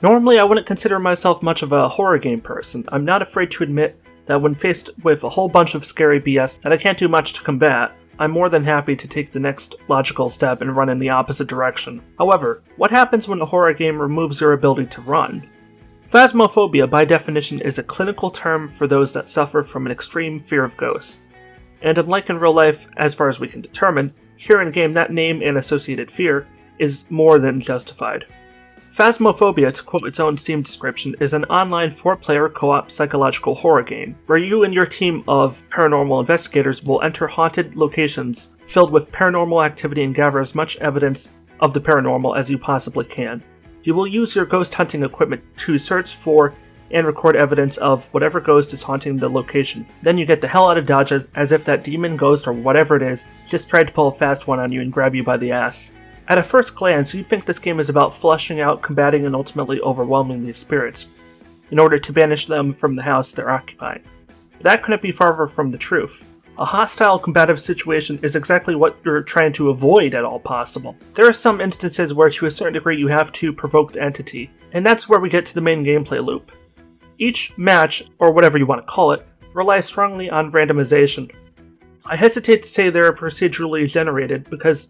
Normally, I wouldn't consider myself much of a horror game person. I'm not afraid to admit that when faced with a whole bunch of scary BS that I can't do much to combat, I'm more than happy to take the next logical step and run in the opposite direction. However, what happens when a horror game removes your ability to run? Phasmophobia, by definition, is a clinical term for those that suffer from an extreme fear of ghosts. And unlike in real life, as far as we can determine, here in-game that name and associated fear is more than justified. Phasmophobia, to quote its own Steam description, is an online 4-player co-op psychological horror game, where you and your team of paranormal investigators will enter haunted locations filled with paranormal activity and gather as much evidence of the paranormal as you possibly can. You will use your ghost hunting equipment to search for and record evidence of whatever ghost is haunting the location. Then you get the hell out of Dodge as if that demon, ghost, or whatever it is just tried to pull a fast one on you and grab you by the ass. At a first glance, you'd think this game is about flushing out, combating, and ultimately overwhelming these spirits in order to banish them from the house they're occupying. But that couldn't be farther from the truth. A hostile, combative situation is exactly what you're trying to avoid at all possible. There are some instances where to a certain degree you have to provoke the entity, and that's where we get to the main gameplay loop. Each match, or whatever you want to call it, relies strongly on randomization. I hesitate to say they're procedurally generated because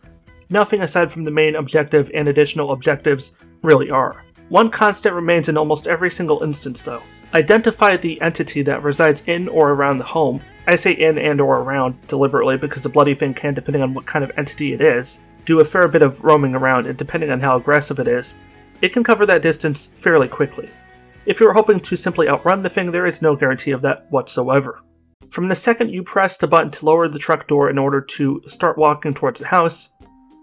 nothing aside from the main objective and additional objectives really are. One constant remains in almost every single instance though. Identify the entity that resides in or around the home. I say in and or around deliberately because the bloody thing can, depending on what kind of entity it is, do a fair bit of roaming around, and depending on how aggressive it is, it can cover that distance fairly quickly. If you're hoping to simply outrun the thing, there is no guarantee of that whatsoever. From the second you press the button to lower the truck door in order to start walking towards the house,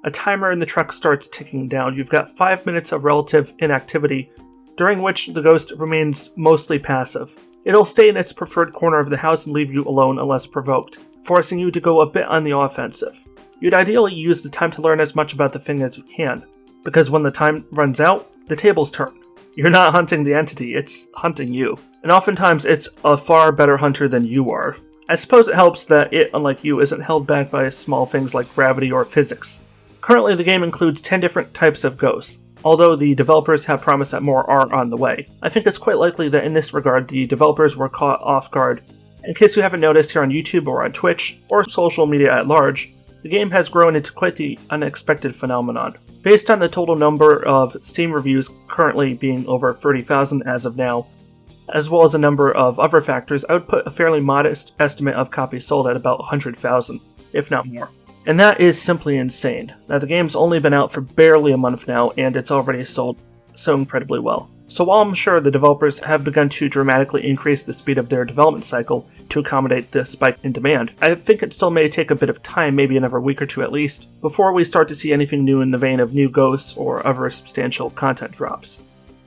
a timer in the truck starts ticking down. You've got 5 minutes of relative inactivity, during which the ghost remains mostly passive. It'll stay in its preferred corner of the house and leave you alone unless provoked, forcing you to go a bit on the offensive. You'd ideally use the time to learn as much about the thing as you can, because when the time runs out, the tables turn. You're not hunting the entity, it's hunting you. And oftentimes it's a far better hunter than you are. I suppose it helps that it, unlike you, isn't held back by small things like gravity or physics. Currently, the game includes 10 different types of ghosts, although the developers have promised that more are on the way. I think it's quite likely that in this regard, the developers were caught off guard. In case you haven't noticed, here on YouTube or on Twitch, or social media at large, the game has grown into quite the unexpected phenomenon. Based on the total number of Steam reviews currently being over 30,000 as of now, as well as a number of other factors, I would put a fairly modest estimate of copies sold at about 100,000, if not more. And that is simply insane. Now, the game's only been out for barely a month now, and it's already sold so incredibly well. So while I'm sure the developers have begun to dramatically increase the speed of their development cycle to accommodate the spike in demand, I think it still may take a bit of time, maybe another week or two at least, before we start to see anything new in the vein of new ghosts or other substantial content drops.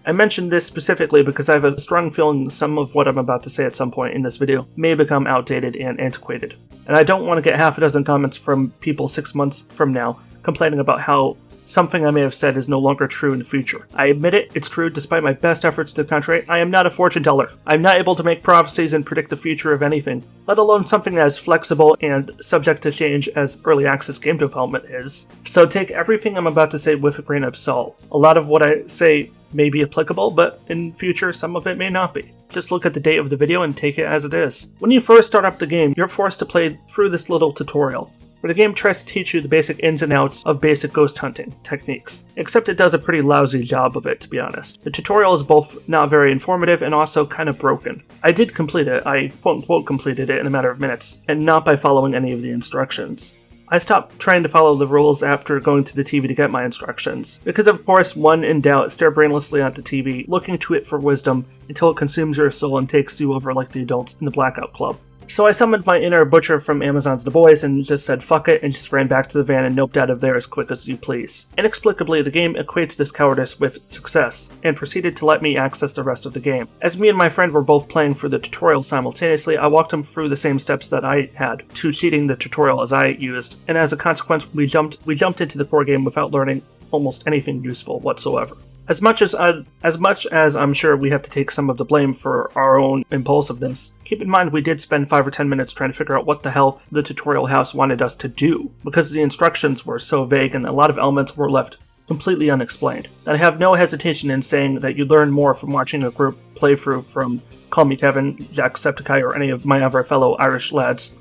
I mentioned this specifically because I have a strong feeling some of what I'm about to say at some point in this video may become outdated and antiquated. And I don't want to get half a dozen comments from people 6 months from now complaining about how something I may have said is no longer true in the future. I admit it, it's true despite my best efforts to the contrary. I am not a fortune teller. I'm not able to make prophecies and predict the future of anything, let alone something as flexible and subject to change as early access game development is. So take everything I'm about to say with a grain of salt. A lot of what I say may be applicable, but in future some of it may not be. Just look at the date of the video and take it as it is. When you first start up the game, you're forced to play through this little tutorial, where the game tries to teach you the basic ins and outs of basic ghost hunting techniques, except it does a pretty lousy job of it, to be honest. The tutorial is both not very informative and also kind of broken. I did complete it, I quote-unquote completed it in a matter of minutes, and not by following any of the instructions. I stopped trying to follow the rules after going to the TV to get my instructions, because of course, when in doubt, stare brainlessly at the TV, looking to it for wisdom until it consumes your soul and takes you over like the adults in the Blackout Club. So I summoned my inner butcher from Amazon's The Boys and just said fuck it and just ran back to the van and noped out of there as quick as you please. Inexplicably, the game equates this cowardice with success, and proceeded to let me access the rest of the game. As me and my friend were both playing for the tutorial simultaneously, I walked him through the same steps that I had to cheating the tutorial as I used, and as a consequence we jumped into the core game without learning almost anything useful whatsoever. As much as I'm sure we have to take some of the blame for our own impulsiveness, keep in mind we did spend 5 or 10 minutes trying to figure out what the hell the tutorial house wanted us to do, because the instructions were so vague and a lot of elements were left completely unexplained. And I have no hesitation in saying that you learn more from watching a group playthrough from Call Me Kevin, Jacksepticeye, or any of my other fellow Irish lads.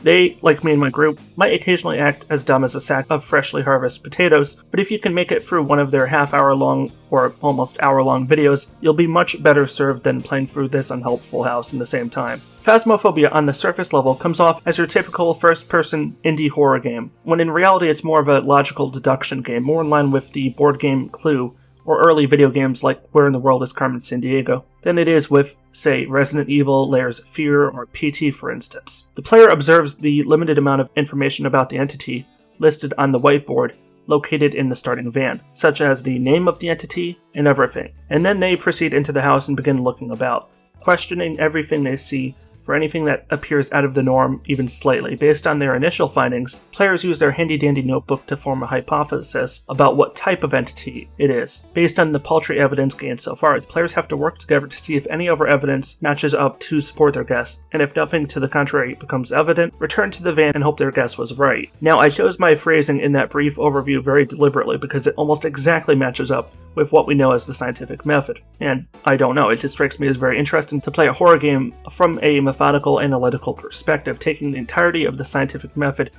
They, like me and my group, might occasionally act as dumb as a sack of freshly harvested potatoes, but if you can make it through one of their half-hour-long or almost hour-long videos, you'll be much better served than playing through this unhelpful house in the same time. Phasmophobia on the surface level comes off as your typical first-person indie horror game, when in reality it's more of a logical deduction game, more in line with the board game Clue, or early video games like Where in the World is Carmen Sandiego, than it is with, say, Resident Evil, Layers of Fear, or PT for instance. The player observes the limited amount of information about the entity listed on the whiteboard located in the starting van, such as the name of the entity and everything, and then they proceed into the house and begin looking about, questioning everything they see for anything that appears out of the norm even slightly. Based on their initial findings, players use their handy-dandy notebook to form a hypothesis about what type of entity it is. Based on the paltry evidence gained so far, the players have to work together to see if any other evidence matches up to support their guess, and if nothing to the contrary becomes evident, return to the van and hope their guess was right. Now, I chose my phrasing in that brief overview very deliberately because it almost exactly matches up with what we know as the scientific method. And I don't know, it just strikes me as very interesting to play a horror game from a methodical, analytical perspective, taking the entirety of the scientific method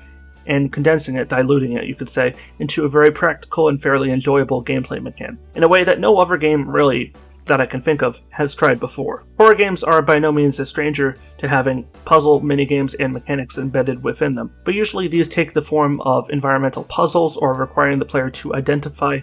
and condensing it, diluting it, you could say, into a very practical and fairly enjoyable gameplay mechanic, in a way that no other game really, that I can think of, has tried before. Horror games are by no means a stranger to having puzzle, minigames, and mechanics embedded within them, but usually these take the form of environmental puzzles or requiring the player to identify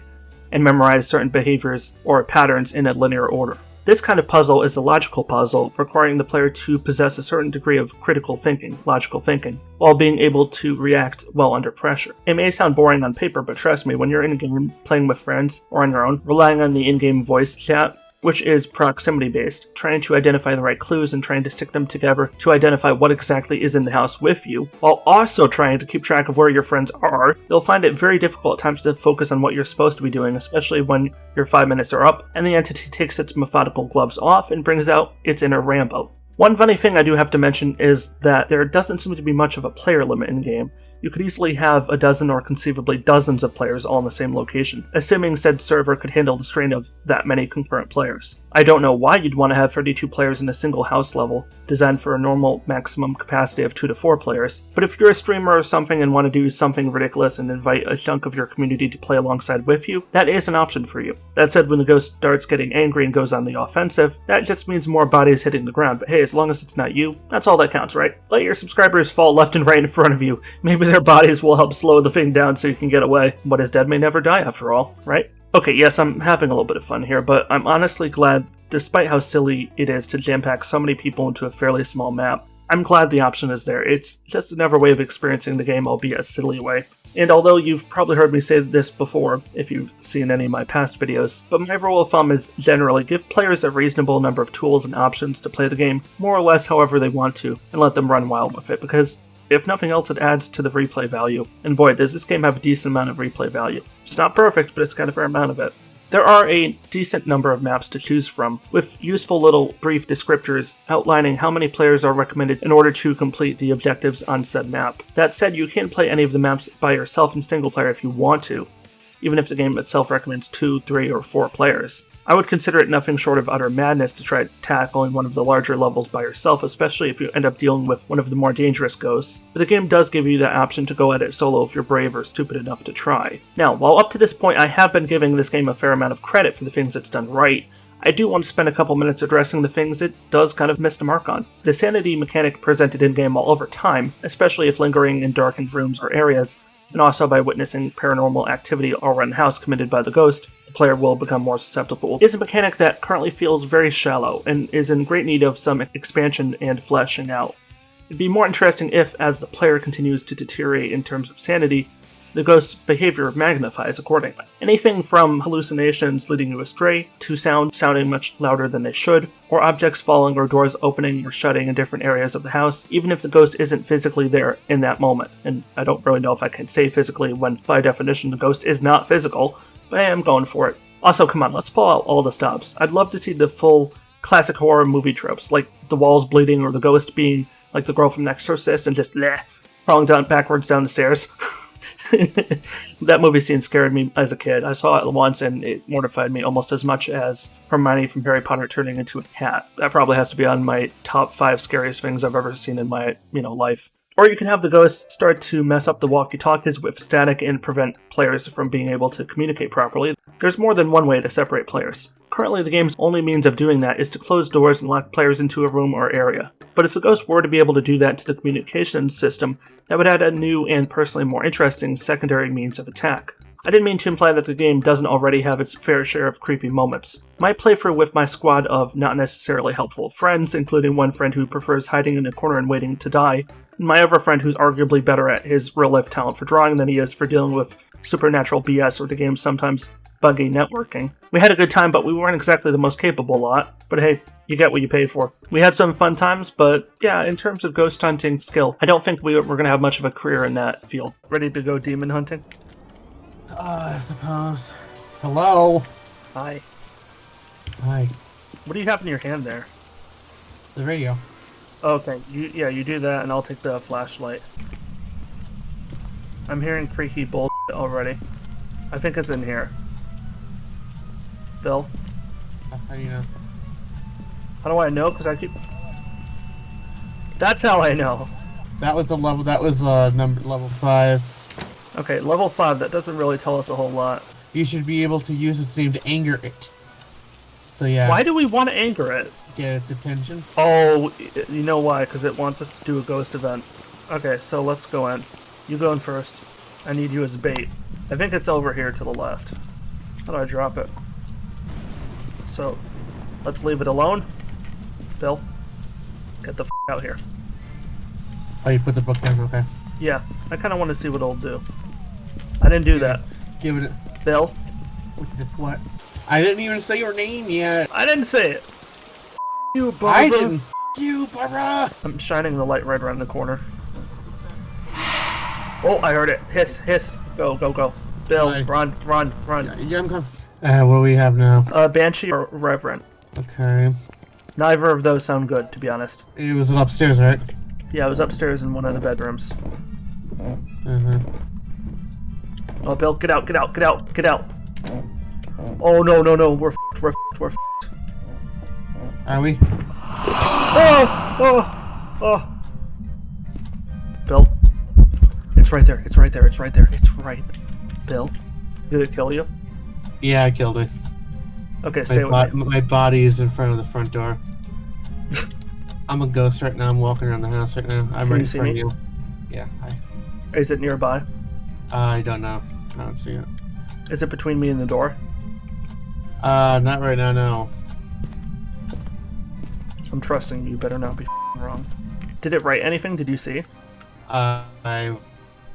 and memorize certain behaviors or patterns in a linear order. This kind of puzzle is a logical puzzle, requiring the player to possess a certain degree of critical thinking, logical thinking, while being able to react well under pressure. It may sound boring on paper, but trust me, when you're in a game playing with friends or on your own, relying on the in-game voice chat, which is proximity-based, trying to identify the right clues and trying to stick them together to identify what exactly is in the house with you, while also trying to keep track of where your friends are, you'll find it very difficult at times to focus on what you're supposed to be doing, especially when your 5 minutes are up and the entity takes its methodical gloves off and brings out its inner Rambo. One funny thing I do have to mention is that there doesn't seem to be much of a player limit in-game. You could easily have a dozen or conceivably dozens of players all in the same location, assuming said server could handle the strain of that many concurrent players. I don't know why you'd want to have 32 players in a single house level, designed for a normal maximum capacity of 2 to 4 players, but if you're a streamer or something and want to do something ridiculous and invite a chunk of your community to play alongside with you, that is an option for you. That said, when the ghost starts getting angry and goes on the offensive, that just means more bodies hitting the ground, but hey, as long as it's not you, that's all that counts, right? Let your subscribers fall left and right in front of you. Maybe their bodies will help slow the thing down so you can get away. What is dead may never die after all, right? Okay, yes, I'm having a little bit of fun here, but I'm honestly glad, despite how silly it is to jam-pack so many people into a fairly small map, I'm glad the option is there. It's just another way of experiencing the game, albeit a silly way. And although you've probably heard me say this before, if you've seen any of my past videos, but my rule of thumb is generally give players a reasonable number of tools and options to play the game, more or less however they want to, and let them run wild with it, because if nothing else, it adds to the replay value. And boy, does this game have a decent amount of replay value. It's not perfect, but it's got a fair amount of it. There are a decent number of maps to choose from, with useful little brief descriptors outlining how many players are recommended in order to complete the objectives on said map. That said, you can play any of the maps by yourself in single player if you want to, even if the game itself recommends 2, 3, or 4 players. I would consider it nothing short of utter madness to try tackling one of the larger levels by yourself, especially if you end up dealing with one of the more dangerous ghosts, but the game does give you the option to go at it solo if you're brave or stupid enough to try. Now, while up to this point I have been giving this game a fair amount of credit for the things it's done right, I do want to spend a couple minutes addressing the things it does kind of miss the mark on. The sanity mechanic presented in-game all over time, especially if lingering in darkened rooms or areas, and also by witnessing paranormal activity all around the house committed by the ghost, the player will become more susceptible, is a mechanic that currently feels very shallow and is in great need of some expansion and fleshing out. It'd be more interesting if, as the player continues to deteriorate in terms of sanity, the ghost's behavior magnifies accordingly. Anything from hallucinations leading you astray, to sounds sounding much louder than they should, or objects falling or doors opening or shutting in different areas of the house, even if the ghost isn't physically there in that moment. And I don't really know if I can say physically when, by definition, the ghost is not physical, but I am going for it. Also, come on, let's pull out all the stops. I'd love to see the full classic horror movie tropes, like the walls bleeding or the ghost being like the girl from The Exorcist and just crawling down backwards down the stairs. That movie scene scared me as a kid. I saw it once and it mortified me almost as much as Hermione from Harry Potter turning into a cat. That probably has to be on my top 5 scariest things I've ever seen in my, life. Or you can have the ghost start to mess up the walkie-talkies with static and prevent players from being able to communicate properly. There's more than one way to separate players. Currently, the game's only means of doing that is to close doors and lock players into a room or area. But if the ghost were to be able to do that to the communications system, that would add a new and personally more interesting secondary means of attack. I didn't mean to imply that the game doesn't already have its fair share of creepy moments. My playthrough with my squad of not necessarily helpful friends, including one friend who prefers hiding in a corner and waiting to die, and my other friend who's arguably better at his real-life talent for drawing than he is for dealing with supernatural BS or the game's sometimes buggy networking. We had a good time, but we weren't exactly the most capable lot. But hey, you get what you paid for. We had some fun times, but yeah, in terms of ghost hunting skill, I don't think we're going to have much of a career in that field. Ready to go demon hunting? I suppose. Hello? Hi. Hi. What do you have in your hand there? The radio. Okay, you do that, and I'll take the flashlight. I'm hearing creaky bullshit already. I think it's in here. Bill? How do you know? How do I know? Because I keep... That's how I know. That was the level, that was level 5. Okay, level 5, that doesn't really tell us a whole lot. You should be able to use its name to anger it. So yeah. Why do we want to anger it? Get its attention. Oh, you know why? Because it wants us to do a ghost event. Okay, so let's go in. You go in first. I need you as bait. I think it's over here to the left. How do I drop it? So, let's leave it alone. Bill, get the f*** out here. Oh, you put the book down? Okay. Yeah, I kind of want to see what it'll do. I didn't do that. Give it Bill? What? I didn't even say your name yet. I didn't say it. You, Barbara. I didn't. You, Barbara. I'm shining the light right around the corner. Oh, I heard it. Hiss, hiss. Go, go, go. Bill, run, run, run. Yeah, I'm coming. What do we have now? Banshee or Reverend. Okay. Neither of those sound good, to be honest. It was upstairs, right? Yeah, it was upstairs in one of the bedrooms. Uh-huh. Oh, Bill, get out, get out, get out, get out. Oh, no, no, no. We're f***ed, we're f***ed, we're f***ed. Are we? Oh! Oh! Oh! Bill? It's right there, it's right there, it's right there, it's right there. Bill? Did it kill you? Yeah, I killed it. Okay, stay with me. My body is in front of the front door. I'm a ghost right now. I'm walking around the house right now. I'm right in front of you. Yeah, hi. Is it nearby? I don't know. I don't see it. Is it between me and the door? Not right now, no. I'm trusting you. Better not be wrong. Did it write anything? Did you see? I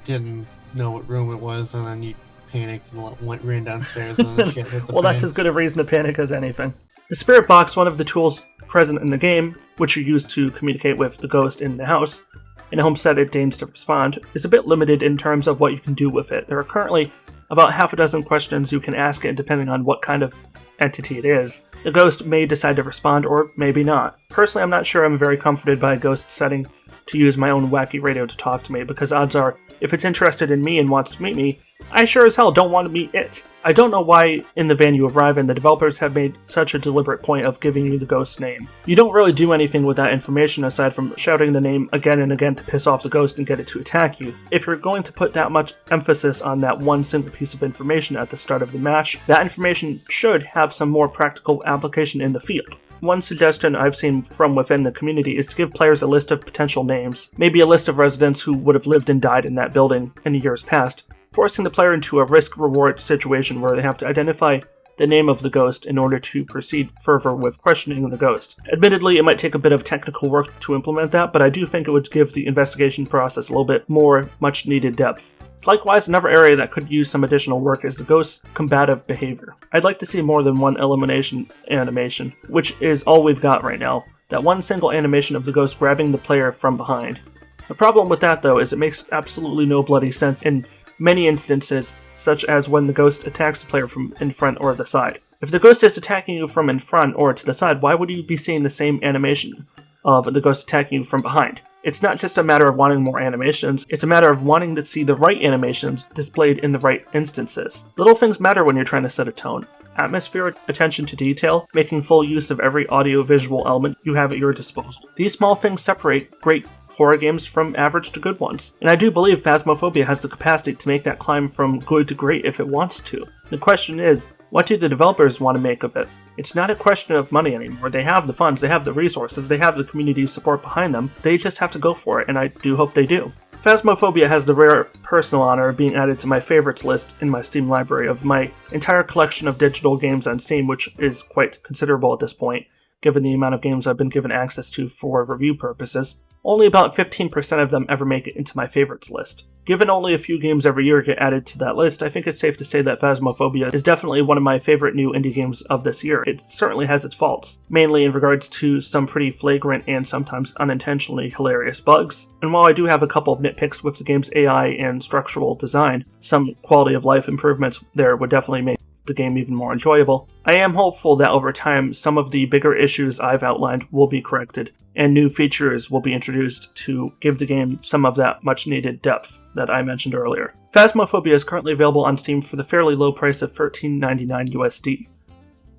didn't know what room it was, and then you panicked and ran downstairs. And then shit hit the well, that's as good a reason to panic as anything. The spirit box, one of the tools present in the game, which you use to communicate with the ghost in the house, in a homestead it deigns to respond, is a bit limited in terms of what you can do with it. There are currently about half a dozen questions you can ask it depending on what kind of entity it is. The ghost may decide to respond or maybe not. Personally, I'm not sure I'm very comforted by a ghost setting to use my own wacky radio to talk to me, because odds are, if it's interested in me and wants to meet me, I sure as hell don't want to meet it. I don't know why in the van you arrive in the developers have made such a deliberate point of giving you the ghost's name. You don't really do anything with that information aside from shouting the name again and again to piss off the ghost and get it to attack you. If you're going to put that much emphasis on that one single piece of information at the start of the match, that information should have some more practical application in the field. One suggestion I've seen from within the community is to give players a list of potential names, maybe a list of residents who would have lived and died in that building in years past, forcing the player into a risk-reward situation where they have to identify the name of the ghost in order to proceed further with questioning the ghost. Admittedly, it might take a bit of technical work to implement that, but I do think it would give the investigation process a little bit more much-needed depth. Likewise, another area that could use some additional work is the ghost's combative behavior. I'd like to see more than one elimination animation, which is all we've got right now. That one single animation of the ghost grabbing the player from behind. The problem with that, though, is it makes absolutely no bloody sense in many instances, such as when the ghost attacks the player from in front or the side. If the ghost is attacking you from in front or to the side, why would you be seeing the same animation of the ghost attacking you from behind? It's not just a matter of wanting more animations, it's a matter of wanting to see the right animations displayed in the right instances. Little things matter when you're trying to set a tone. Atmospheric attention to detail, making full use of every audio-visual element you have at your disposal. These small things separate great horror games from average to good ones. And I do believe Phasmophobia has the capacity to make that climb from good to great if it wants to. The question is, what do the developers want to make of it? It's not a question of money anymore. They have the funds, they have the resources, they have the community support behind them. They just have to go for it, and I do hope they do. Phasmophobia has the rare personal honor of being added to my favorites list in my Steam library of my entire collection of digital games on Steam, which is quite considerable at this point, given the amount of games I've been given access to for review purposes. Only about 15% of them ever make it into my favorites list. Given only a few games every year get added to that list, I think it's safe to say that Phasmophobia is definitely one of my favorite new indie games of this year. It certainly has its faults, mainly in regards to some pretty flagrant and sometimes unintentionally hilarious bugs. And while I do have a couple of nitpicks with the game's AI and structural design, some quality of life improvements there would definitely make the game even more enjoyable. I am hopeful that over time some of the bigger issues I've outlined will be corrected and new features will be introduced to give the game some of that much needed depth that I mentioned earlier. Phasmophobia is currently available on Steam for the fairly low price of $13.99 USD.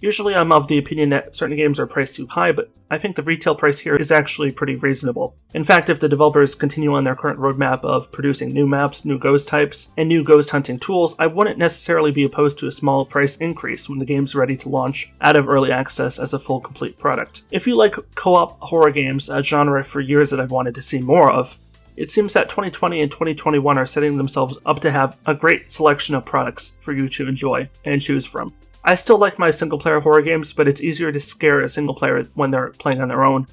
Usually I'm of the opinion that certain games are priced too high, but I think the retail price here is actually pretty reasonable. In fact, if the developers continue on their current roadmap of producing new maps, new ghost types, and new ghost hunting tools, I wouldn't necessarily be opposed to a small price increase when the game's ready to launch out of early access as a full complete product. If you like co-op horror games, a genre for years that I've wanted to see more of, it seems that 2020 and 2021 are setting themselves up to have a great selection of products for you to enjoy and choose from. I still like my single-player horror games, but it's easier to scare a single player when they're playing on their own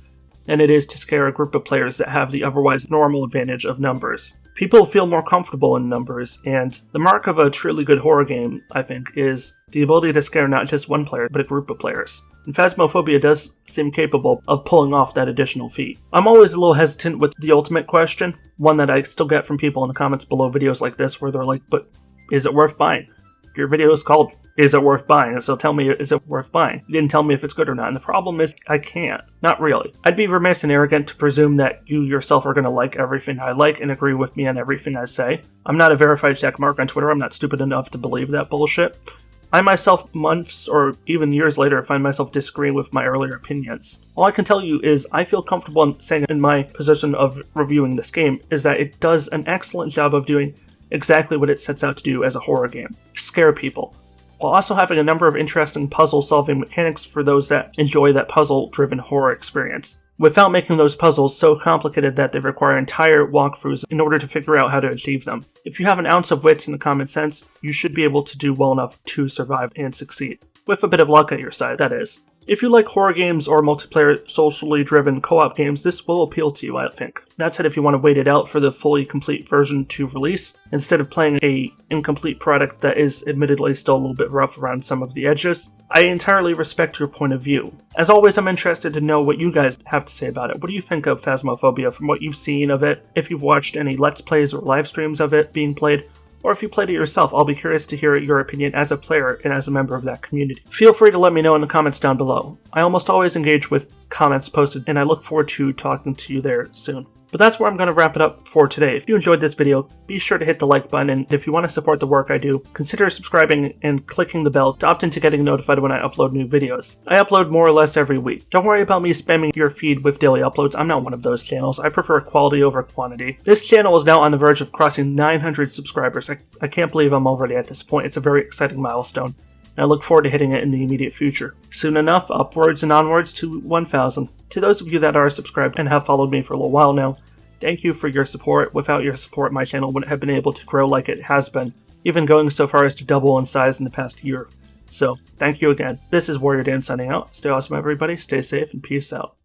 than it is to scare a group of players that have the otherwise normal advantage of numbers. People feel more comfortable in numbers, and the mark of a truly good horror game, I think, is the ability to scare not just one player, but a group of players. And Phasmophobia does seem capable of pulling off that additional feat. I'm always a little hesitant with the ultimate question, one that I still get from people in the comments below videos like this, where they're like, but is it worth buying? Your video is called, is it worth buying? So tell me, is it worth buying? You didn't tell me if it's good or not. And the problem is, I can't. Not really. I'd be remiss and arrogant to presume that you yourself are going to like everything I like and agree with me on everything I say. I'm not a verified check mark on Twitter. I'm not stupid enough to believe that bullshit. I myself, months or even years later, find myself disagreeing with my earlier opinions. All I can tell you is I feel comfortable in saying in my position of reviewing this game is that it does an excellent job of doing exactly what it sets out to do as a horror game, scare people, while also having a number of interesting puzzle-solving mechanics for those that enjoy that puzzle-driven horror experience, without making those puzzles so complicated that they require entire walkthroughs in order to figure out how to achieve them. If you have an ounce of wits and a common sense, you should be able to do well enough to survive and succeed. With a bit of luck at your side, that is. If you like horror games or multiplayer, socially driven co-op games, this will appeal to you, I think. That said, if you want to wait it out for the fully complete version to release, instead of playing a incomplete product that is admittedly still a little bit rough around some of the edges, I entirely respect your point of view. As always, I'm interested to know what you guys have to say about it. What do you think of Phasmophobia from what you've seen of it? If you've watched any Let's Plays or live streams of it being played, or if you played it yourself, I'll be curious to hear your opinion as a player and as a member of that community. Feel free to let me know in the comments down below. I almost always engage with comments posted, and I look forward to talking to you there soon. But that's where I'm going to wrap it up for today. If you enjoyed this video, be sure to hit the like button, and if you want to support the work I do, consider subscribing and clicking the bell to opt into getting notified when I upload new videos. I upload more or less every week. Don't worry about me spamming your feed with daily uploads. I'm not one of those channels. I prefer quality over quantity. This channel is now on the verge of crossing 900 subscribers. I can't believe I'm already at this point. It's a very exciting milestone, and I look forward to hitting it in the immediate future. Soon enough, upwards and onwards to 1,000. To those of you that are subscribed and have followed me for a little while now, thank you for your support. Without your support, my channel wouldn't have been able to grow like it has been, even going so far as to double in size in the past year. So, thank you again. This is WarriorDan signing out. Stay awesome, everybody. Stay safe, and peace out.